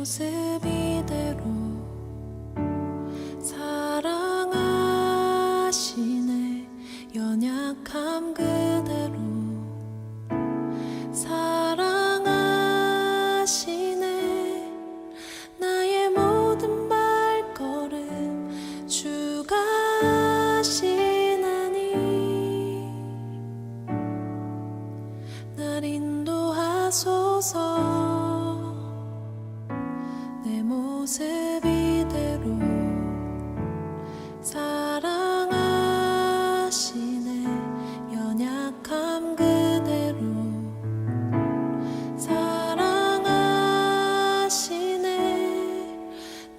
모습 이대로 사랑하시네. 연약함 그대로 사랑하시네. 나의 모든 발걸음 주가 하시나니 날 인도하소서. 내 모습 이대로 사랑하시네. 연약함 그대로 사랑하시네.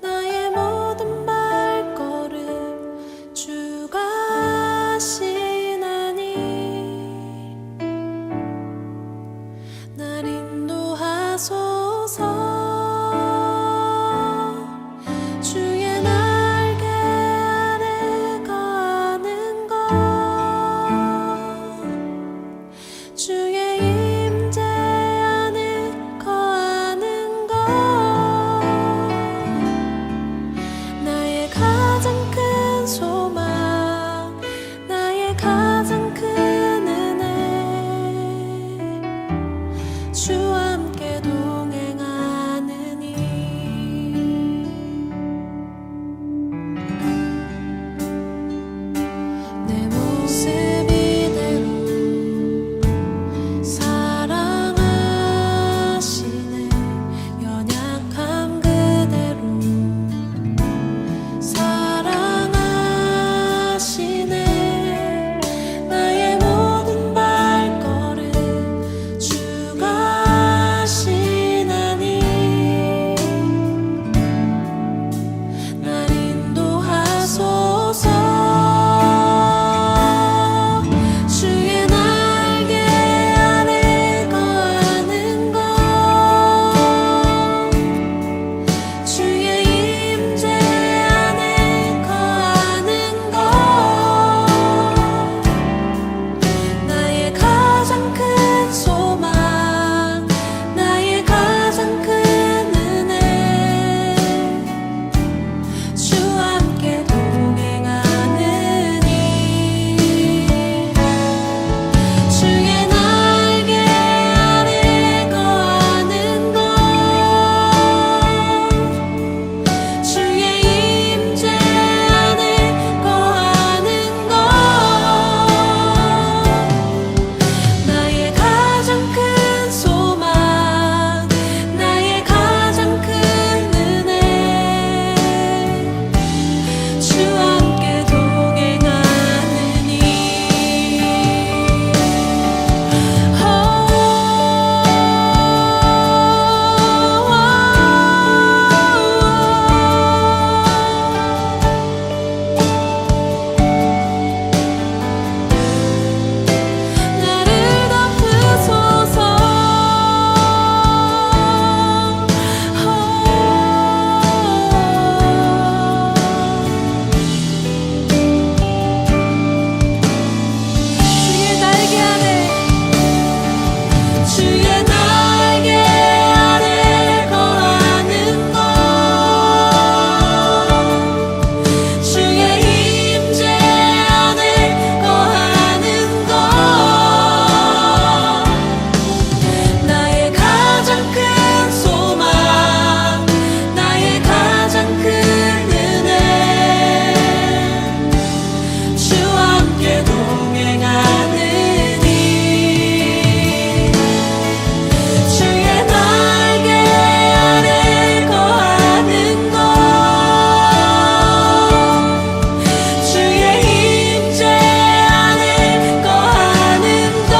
나의 모든 발걸음 주가 하시나니 날 인도하소서. 주와 함께 동행하느니 내 모습 이대로 사랑하시네. 연약함 그대로 사랑하시네. 나의 모든 발걸음 주가 날 인도하소서. 주의 날개 아래 거하는 것 주의 임재 안에 거하는 것 나의 가장 큰 소망 나의 가장 큰 은혜 주와 함께 동행하느니 주의 날개 아래 거하는 것 주의 임재 안에 거하는 것 나의 가장 큰 소망 나의 가장 큰 은혜 주와 함께 동행하느니 나를 덮으소서. 주의 날개 아래 주의 날개 아래 거하는 것 주의 임재 안에 거하는 것 나의 가장 큰 소망 나의 가장 큰 은혜 주와 함께 동행하느니 주의 날개 아래 거하는 것 주의 임재 안에 거하는 것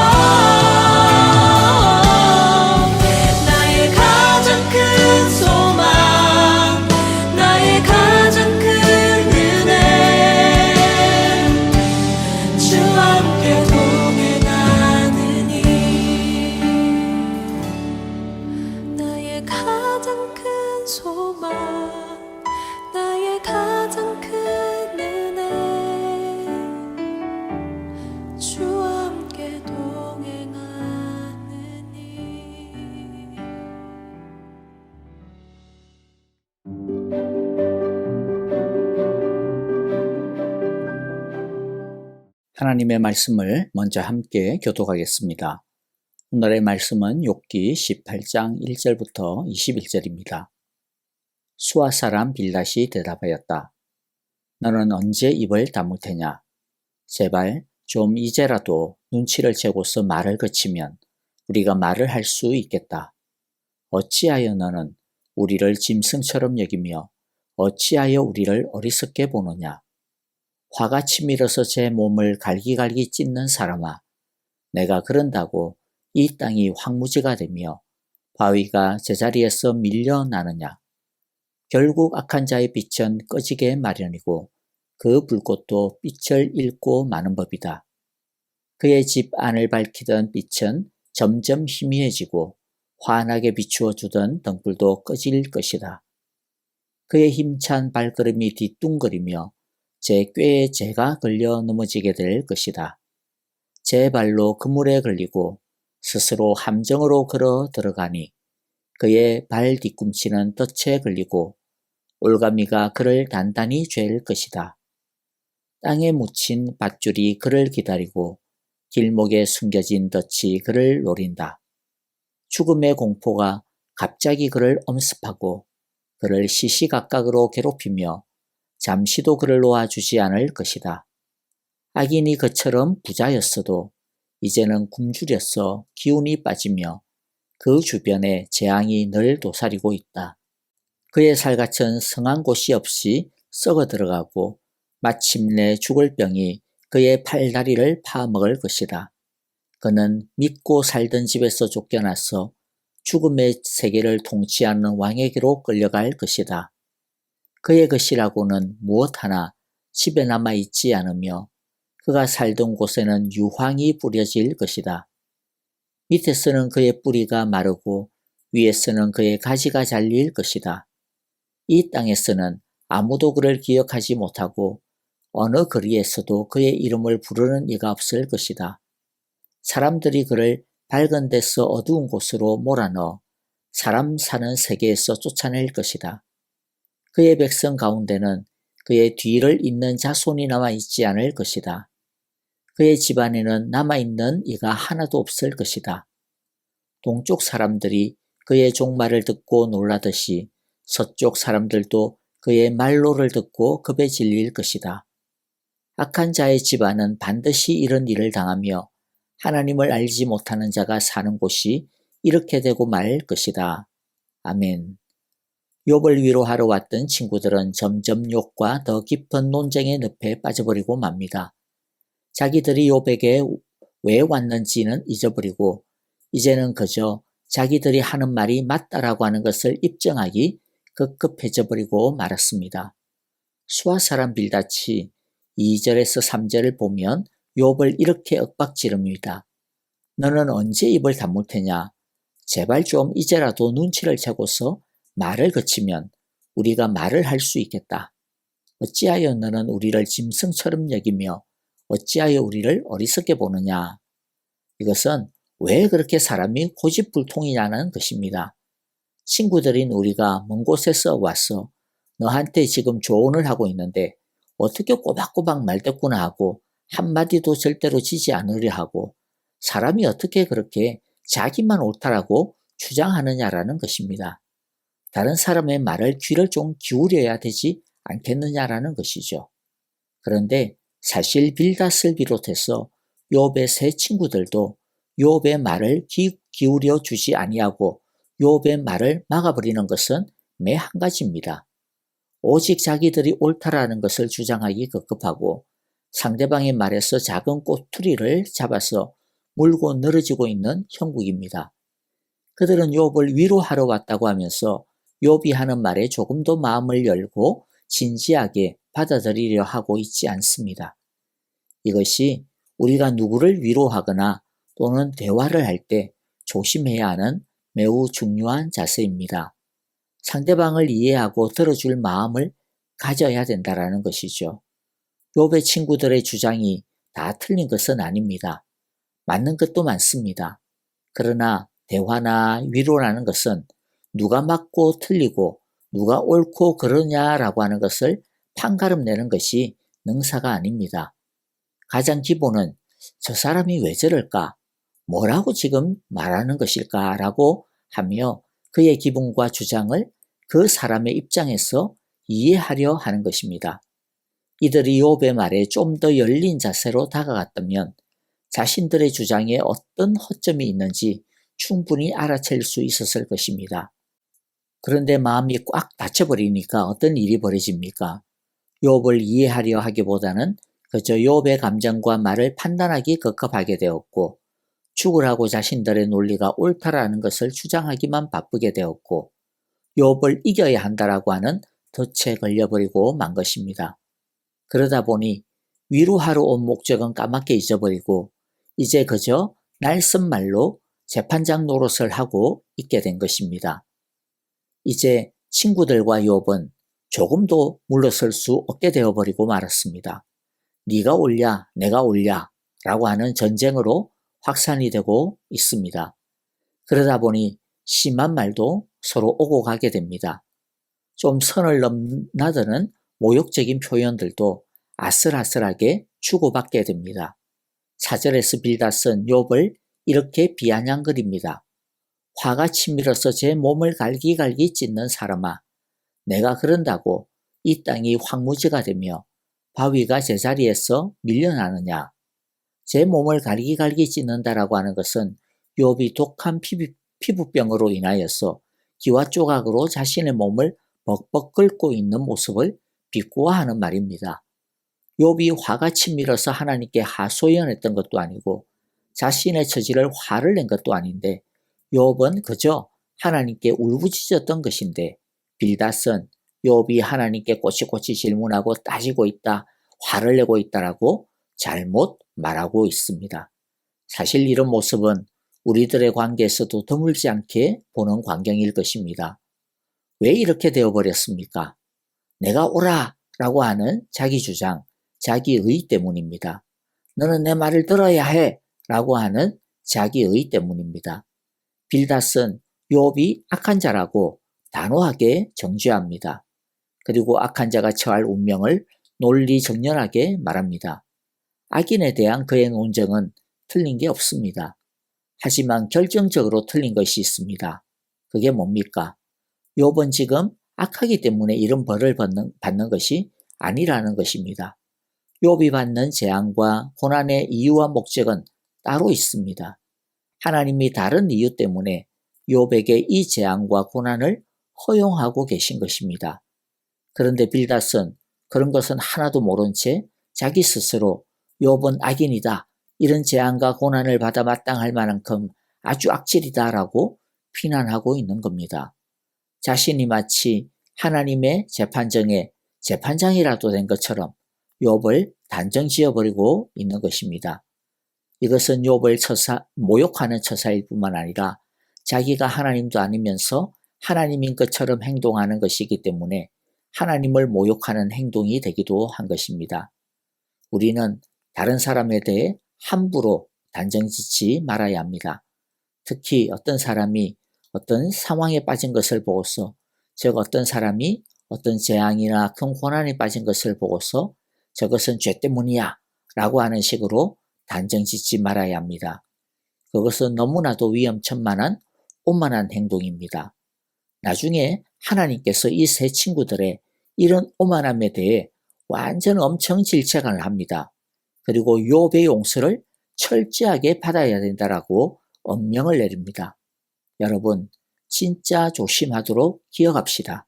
나의 가장 큰 소망 나의 가장 큰 은혜 주와 함께 동행하느니 나의 가장 큰 소망 나의 가장 큰 은혜 주와 함께 동행하느니 하나님의 말씀을 먼저 함께 교독하겠습니다. 오늘의 말씀은 욥기 18장 1절부터 21절입니다. 수아 사람 빌닷이 대답하였다. 너는 언제 입을 다물 테냐? 제발 좀 이제라도 눈치를 채고서 말을 그치면 우리가 말을 할 수 있겠다. 어찌하여 너는 우리를 짐승처럼 여기며 어찌하여 우리를 어리석게 보느냐? 화가 치밀어서 제 몸을 갈기갈기 찢는 사람아, 내가 그런다고 이 땅이 황무지가 되며 바위가 제자리에서 밀려나느냐? 결국 악한 자의 빛은 꺼지게 마련이고 그 불꽃도 빛을 잃고 마는 법이다. 그의 집 안을 밝히던 빛은 점점 희미해지고 환하게 비추어 주던 등불도 꺼질 것이다. 그의 힘찬 발걸음이 뒤뚱거리며 제 꾀에 제가 걸려 넘어지게 될 것이다. 제 발로 그물에 걸리고 스스로 함정으로 걸어 들어가니 그의 발 뒤꿈치는 덫에 걸리고 올가미가 그를 단단히 죄일 것이다. 땅에 묻힌 밧줄이 그를 기다리고 길목에 숨겨진 덫이 그를 노린다. 죽음의 공포가 갑자기 그를 엄습하고 그를 시시각각으로 괴롭히며 잠시도 그를 놓아주지 않을 것이다. 악인이 그처럼 부자였어도 이제는 굶주렸어 기운이 빠지며 그 주변에 재앙이 늘 도사리고 있다. 그의 살갗은 성한 곳이 없이 썩어 들어가고 마침내 죽을 병이 그의 팔다리를 파먹을 것이다. 그는 믿고 살던 집에서 쫓겨나서 죽음의 세계를 통치하는 왕에게로 끌려갈 것이다. 그의 것이라고는 무엇 하나 집에 남아있지 않으며 그가 살던 곳에는 유황이 뿌려질 것이다. 밑에서는 그의 뿌리가 마르고 위에서는 그의 가지가 잘릴 것이다. 이 땅에서는 아무도 그를 기억하지 못하고 어느 거리에서도 그의 이름을 부르는 이가 없을 것이다. 사람들이 그를 밝은 데서 어두운 곳으로 몰아넣어 사람 사는 세계에서 쫓아낼 것이다. 그의 백성 가운데는 그의 뒤를 잇는 자손이 남아있지 않을 것이다. 그의 집안에는 남아있는 이가 하나도 없을 것이다. 동쪽 사람들이 그의 종말을 듣고 놀라듯이 서쪽 사람들도 그의 말로를 듣고 겁에 질릴 것이다. 악한 자의 집안은 반드시 이런 일을 당하며 하나님을 알지 못하는 자가 사는 곳이 이렇게 되고 말 것이다. 아멘. 욥을 위로하러 왔던 친구들은 점점 욥과 더 깊은 논쟁의 늪에 빠져버리고 맙니다. 자기들이 욥에게 왜 왔는지는 잊어버리고 이제는 그저 자기들이 하는 말이 맞다라고 하는 것을 입증하기 급급해져 버리고 말았습니다. 수아 사람 빌닷이 2절에서 3절을 보면 욥을 이렇게 윽박지릅니다. 너는 언제 입을 다물 테냐? 제발 좀 이제라도 눈치를 채고서 말을 그치면 우리가 말을 할 수 있겠다. 어찌하여 너는 우리를 짐승처럼 여기며 어찌하여 우리를 어리석게 보느냐? 이것은 왜 그렇게 사람이 고집불통이냐는 것입니다. 친구들인 우리가 먼 곳에서 와서 너한테 지금 조언을 하고 있는데 어떻게 꼬박꼬박 말대꾸나 하고 한마디도 절대로 지지 않으려 하고 사람이 어떻게 그렇게 자기만 옳다라고 주장하느냐라는 것입니다. 다른 사람의 말을 귀를 좀 기울여야 되지 않겠느냐라는 것이죠. 그런데 사실 빌닷을 비롯해서 욥의 세 친구들도 욥의 말을 기울여 주지 아니하고 욥의 말을 막아버리는 것은 매 한 가지입니다. 오직 자기들이 옳다라는 것을 주장하기 급급하고 상대방의 말에서 작은 꼬투리를 잡아서 물고 늘어지고 있는 형국입니다. 그들은 욥을 위로하러 왔다고 하면서 욥이 하는 말에 조금도 마음을 열고 진지하게 받아들이려 하고 있지 않습니다. 이것이 우리가 누구를 위로하거나 또는 대화를 할 때 조심해야 하는 매우 중요한 자세입니다. 상대방을 이해하고 들어줄 마음을 가져야 된다는 것이죠. 욥의 친구들의 주장이 다 틀린 것은 아닙니다. 맞는 것도 많습니다. 그러나 대화나 위로라는 것은 누가 맞고 틀리고 누가 옳고 그러냐라고 하는 것을 판가름 내는 것이 능사가 아닙니다. 가장 기본은 저 사람이 왜 저럴까? 뭐라고 지금 말하는 것일까? 라고 하며 그의 기분과 주장을 그 사람의 입장에서 이해하려 하는 것입니다. 이들이 욥의 말에 좀 더 열린 자세로 다가갔다면 자신들의 주장에 어떤 허점이 있는지 충분히 알아챌 수 있었을 것입니다. 그런데 마음이 꽉 닫혀버리니까 어떤 일이 벌어집니까? 욥을 이해하려 하기보다는 그저 욥의 감정과 말을 판단하기 급급하게 되었고 죽으라고 자신들의 논리가 옳다라는 것을 주장하기만 바쁘게 되었고 욥을 이겨야 한다라고 하는 덫에 걸려버리고 만 것입니다. 그러다 보니 위로하러 온 목적은 까맣게 잊어버리고 이제 그저 날선말로 재판장 노릇을 하고 있게 된 것입니다. 이제 친구들과 욥은 조금도 물러설 수 없게 되어버리고 말았습니다. 네가 옳냐 내가 옳냐 라고 하는 전쟁으로 확산이 되고 있습니다. 그러다 보니 심한 말도 서로 오고 가게 됩니다. 좀 선을 넘나드는 모욕적인 표현들도 아슬아슬하게 주고받게 됩니다. 4절에서 빌닷은 욥을 이렇게 비아냥거립니다. 화가 치밀어서 제 몸을 갈기갈기 찢는 사람아, 내가 그런다고 이 땅이 황무지가 되며 바위가 제자리에서 밀려나느냐. 제 몸을 갈기갈기 찢는다라고 하는 것은 욥이 독한 피부병으로 인하여서 기와 조각으로 자신의 몸을 벅벅 긁고 있는 모습을 비꼬아하는 말입니다. 욥이 화가 치밀어서 하나님께 하소연했던 것도 아니고 자신의 처지를 화를 낸 것도 아닌데 욥은 그저 하나님께 울부짖었던 것인데 빌닷은 욥이 하나님께 꼬치꼬치 질문하고 따지고 있다, 화를 내고 있다라고 잘못 말하고 있습니다. 사실 이런 모습은 우리들의 관계에서도 드물지 않게 보는 광경일 것입니다. 왜 이렇게 되어버렸습니까? 내가 옳아 라고 하는 자기 주장, 자기의 때문입니다. 너는 내 말을 들어야 해 라고 하는 자기의 때문입니다. 빌닷은 욥이 악한 자라고 단호하게 정죄합니다. 그리고 악한 자가 처할 운명을 논리정연하게 말합니다. 악인에 대한 그의 논쟁은 틀린 게 없습니다. 하지만 결정적으로 틀린 것이 있습니다. 그게 뭡니까? 욥은 지금 악하기 때문에 이런 벌을 받는 것이 아니라는 것입니다. 욥이 받는 재앙과 고난의 이유와 목적은 따로 있습니다. 하나님이 다른 이유 때문에 욥에게 이 재앙과 고난을 허용하고 계신 것입니다. 그런데 빌닷은 그런 것은 하나도 모른 채 자기 스스로 욥은 악인이다, 이런 재앙과 고난을 받아 마땅할 만큼 아주 악질이다라고 비난하고 있는 겁니다. 자신이 마치 하나님의 재판정의 재판장이라도 된 것처럼 욥을 단정 지어버리고 있는 것입니다. 이것은 욥을 모욕하는 처사일 뿐만 아니라 자기가 하나님도 아니면서 하나님인 것처럼 행동하는 것이기 때문에 하나님을 모욕하는 행동이 되기도 한 것입니다. 우리는 다른 사람에 대해 함부로 단정짓지 말아야 합니다. 특히 어떤 사람이 어떤 상황에 빠진 것을 보고서, 즉 어떤 사람이 어떤 재앙이나 큰 고난에 빠진 것을 보고서 저것은 죄 때문이야 라고 하는 식으로 단정짓지 말아야 합니다. 그것은 너무나도 위험천만한 오만한 행동입니다. 나중에 하나님께서 이 세 친구들의 이런 오만함에 대해 완전 엄청 질책을 합니다. 그리고 욥의 용서를 철저하게 받아야 된다라고 엄명을 내립니다. 여러분, 진짜 조심하도록 기억합시다.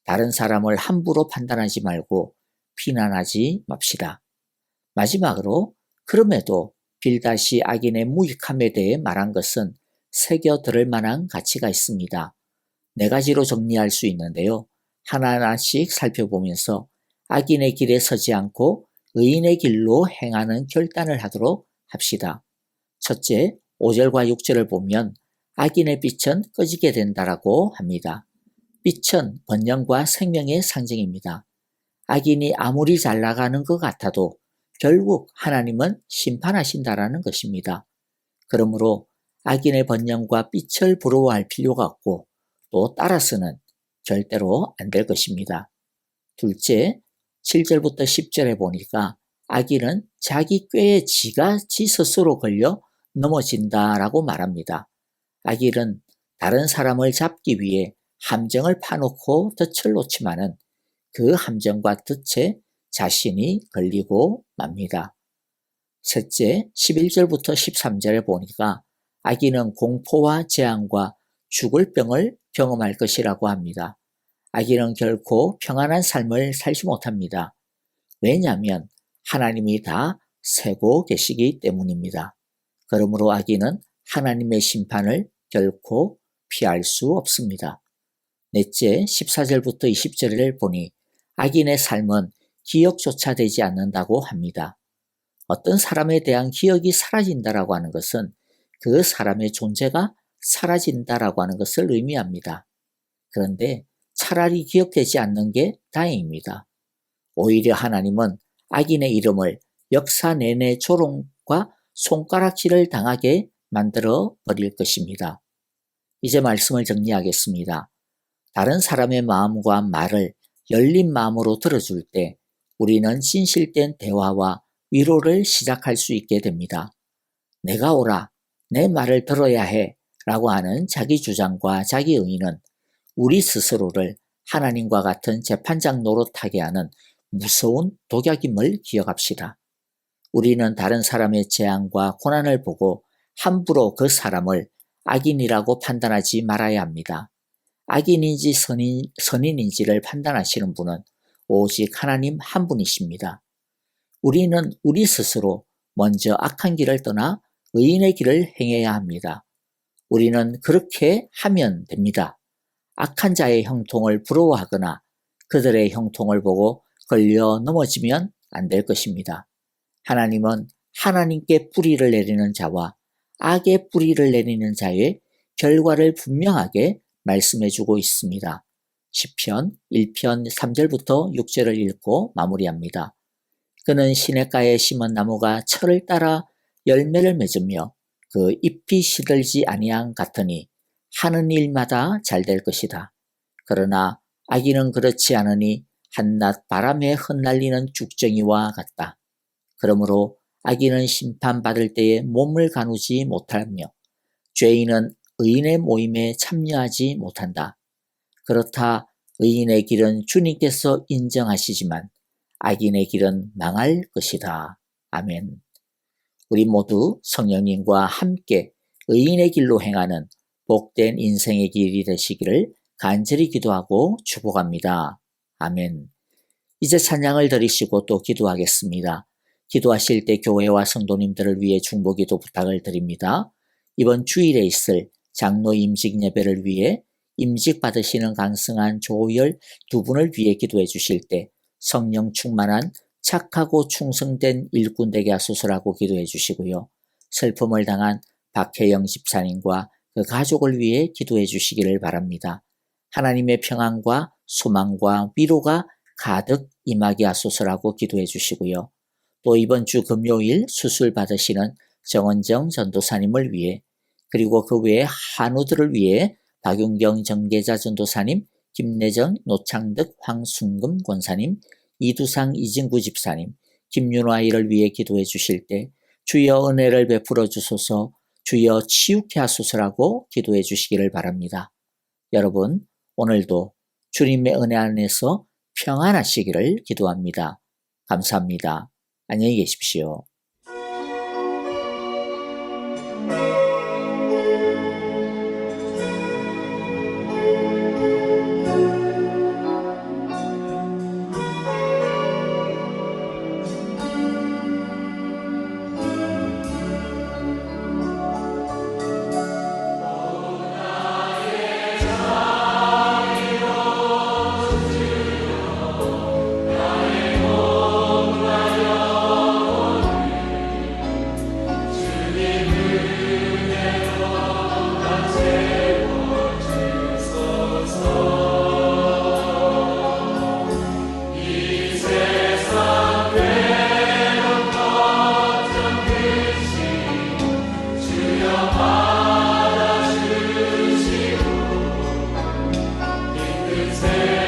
다른 사람을 함부로 판단하지 말고 비난하지 맙시다. 마지막으로, 그럼에도 빌닷이 악인의 무익함에 대해 말한 것은 새겨 들을 만한 가치가 있습니다. 네 가지로 정리할 수 있는데요. 하나하나씩 살펴보면서 악인의 길에 서지 않고 의인의 길로 행하는 결단을 하도록 합시다. 첫째, 5절과 6절을 보면 악인의 빛은 꺼지게 된다라고 합니다. 빛은 번영과 생명의 상징입니다. 악인이 아무리 잘 나가는 것 같아도 결국 하나님은 심판하신다라는 것입니다. 그러므로 악인의 번영과 빛을 부러워할 필요가 없고 또 따라서는 절대로 안 될 것입니다. 둘째, 7절부터 10절에 보니까 악인은 자기 꾀에 지 스스로 걸려 넘어진다라고 말합니다. 악인은 다른 사람을 잡기 위해 함정을 파놓고 덫을 놓지만은 그 함정과 덫에 자신이 걸리고 맙니다. 셋째, 11절부터 13절에 보니까 악인은 공포와 재앙과 죽을 병을 경험할 것이라고 합니다. 악인은 결코 평안한 삶을 살지 못합니다. 왜냐하면 하나님이 다 세고 계시기 때문입니다. 그러므로 악인은 하나님의 심판을 결코 피할 수 없습니다. 넷째, 14절부터 20절을 보니 악인의 삶은 기억조차 되지 않는다고 합니다. 어떤 사람에 대한 기억이 사라진다라고 하는 것은 그 사람의 존재가 사라진다라고 하는 것을 의미합니다. 그런데 차라리 기억되지 않는 게 다행입니다. 오히려 하나님은 악인의 이름을 역사 내내 조롱과 손가락질을 당하게 만들어 버릴 것입니다. 이제 말씀을 정리하겠습니다. 다른 사람의 마음과 말을 열린 마음으로 들어줄 때 우리는 진실된 대화와 위로를 시작할 수 있게 됩니다. 내가 옳아, 내 말을 들어야 해 라고 하는 자기 주장과 자기 의의는 우리 스스로를 하나님과 같은 재판장 노릇하게 하는 무서운 독약임을 기억합시다. 우리는 다른 사람의 재앙과 고난을 보고 함부로 그 사람을 악인이라고 판단하지 말아야 합니다. 악인인지 선인인지를 판단하시는 분은 오직 하나님 한 분이십니다. 우리는 우리 스스로 먼저 악한 길을 떠나 의인의 길을 행해야 합니다. 우리는 그렇게 하면 됩니다. 악한 자의 형통을 부러워하거나 그들의 형통을 보고 걸려 넘어지면 안 될 것입니다. 하나님은 하나님께 뿌리를 내리는 자와 악의 뿌리를 내리는 자의 결과를 분명하게 말씀해주고 있습니다. 시편 1편 3절부터 6절을 읽고 마무리합니다. 그는 시냇가에 심은 나무가 철을 따라 열매를 맺으며 그 잎이 시들지 아니함 같으니 하는 일마다 잘 될 것이다. 그러나 악인은 그렇지 않으니 한낮 바람에 흩날리는 죽정이와 같다. 그러므로 악인은 심판받을 때에 몸을 가누지 못하며 죄인은 의인의 모임에 참여하지 못한다. 그렇다 의인의 길은 주님께서 인정하시지만 악인의 길은 망할 것이다. 아멘. 우리 모두 성령님과 함께 의인의 길로 행하는 복된 인생의 길이 되시기를 간절히 기도하고 축복합니다. 아멘. 이제 찬양을 드리시고 또 기도하겠습니다. 기도하실 때 교회와 성도님들을 위해 중보기도 부탁을 드립니다. 이번 주일에 있을 장로 임직 예배를 위해 임직 받으시는 강승한 조열 두 분을 위해 기도해 주실 때 성령 충만한 착하고 충성된 일꾼 되게 하소서라고 기도해 주시고요. 슬픔을 당한 박혜영 집사님과 그 가족을 위해 기도해 주시기를 바랍니다. 하나님의 평안과 소망과 위로가 가득 임하게 하소서라고 기도해 주시고요. 또 이번 주 금요일 수술 받으시는 정원정 전도사님을 위해 그리고 그 외에 한우들을 위해 박윤경 정계자 전도사님, 김내정, 노창득, 황순금 권사님, 이두상 이진구 집사님, 김윤화 이를 위해 기도해 주실 때 주여 은혜를 베풀어 주소서, 주여 치유케 하소서라고 기도해 주시기를 바랍니다. 여러분 오늘도 주님의 은혜 안에서 평안하시기를 기도합니다. 감사합니다. 안녕히 계십시오. 새